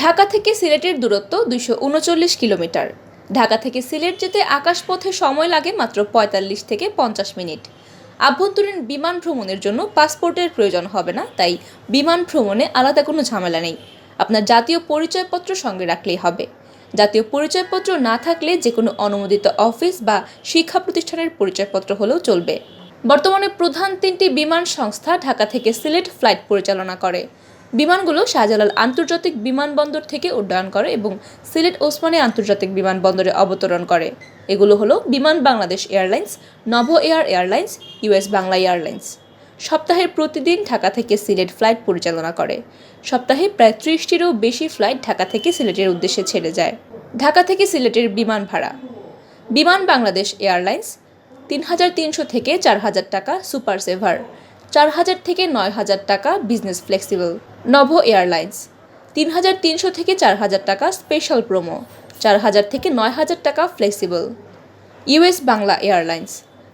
ঢাকা থেকে সিলেটের দূরত্ব 239 কিলোমিটার। ঢাকা থেকে সিলেট যেতে আকাশপথে সময় লাগে মাত্র 45 থেকে 50 মিনিট। আভ্যন্তরীণ বিমান ভ্রমণের জন্য পাসপোর্টের প্রয়োজন হবে না, তাই বিমান ভ্রমণে আলাদা কোনো ঝামেলা নেই। আপনার জাতীয় পরিচয়পত্র সঙ্গে রাখলেই হবে। জাতীয় পরিচয়পত্র না থাকলে যে কোনো অনুমোদিত অফিস বা শিক্ষা প্রতিষ্ঠানের পরিচয়পত্র হলেও চলবে। বর্তমানে প্রধান 3টি বিমান সংস্থা ঢাকা থেকে সিলেট ফ্লাইট পরিচালনা করে। বিমানগুলো শাহজালাল আন্তর্জাতিক বিমানবন্দর থেকে উড্ডয়ন করে এবং সিলেট ওসমানী আন্তর্জাতিক বিমানবন্দরে অবতরণ করে। এগুলো হলো বিমান Bangladesh airlines, Novo air airlines, US Bangla airlines. সপ্তাহের প্রতিদিন ঢাকা থেকে সিলেট ফ্লাইট পরিচালনা করে। সপ্তাহে প্রায় 30টিরও বেশি ফ্লাইট ঢাকা থেকে সিলেটের উদ্দেশ্যে ছেড়ে যায়। ঢাকা থেকে সিলেটের বিমান ভাড়া: বিমান বাংলাদেশ এয়ারলাইন্স 3,300 থেকে 4,000 টাকা সুপার সেভার, 4,000 থেকে 9,000 টাকা বিজনেস ফ্লেক্সিবল। নভো এয়ারলাইন্স 3,300 থেকে 4,000 টাকা স্পেশাল প্রোমো, 4,000 থেকে 9,000 টাকা ফ্লেক্সিবল। ইউএস বাংলা এয়ারলাইন্স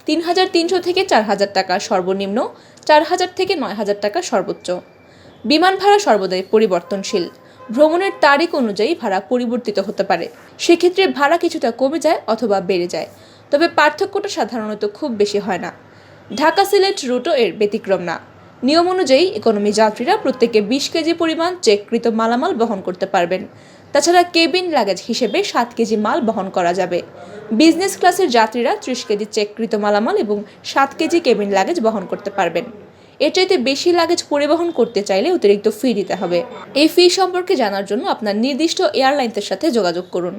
3,300 থেকে 4,000 টাকা সর্বনিম্ন, 4,000 থেকে 9,000 টাকা সর্বোচ্চ। বিমান ভাড়া সর্বদাই পরিবর্তনশীল। ভ্রমণের তারিখ অনুযায়ী ভাড়া পরিবর্তিত হতে পারে। সেক্ষেত্রে ভাড়া কিছুটা কমে যায় অথবা বেড়ে যায়, তবে পার্থক্যটা সাধারণত খুব বেশি হয় না। ঢাকা সিলেট রুটও এর ব্যতিক্রম না। নিয়ম অনুযায়ী ইকোনমি যাত্রীরা প্রত্যেকে 20 কেজি পরিমাণ চেককৃত মালামাল বহন করতে পারবেন। তাছাড়া কেবিন লাগেজ হিসেবে 7 কেজি মাল বহন করা যাবে। বিজনেস ক্লাসের যাত্রীরা 30 কেজি চেককৃত মালামাল এবং 7 কেজি কেবিন লাগেজ বহন করতে পারবেন। এর চাইতে বেশি লাগেজ পরিবহন করতে চাইলে অতিরিক্ত ফি দিতে হবে। এই ফি সম্পর্কে জানার জন্য আপনার নির্দিষ্ট এয়ারলাইন্সের সাথে যোগাযোগ করুন।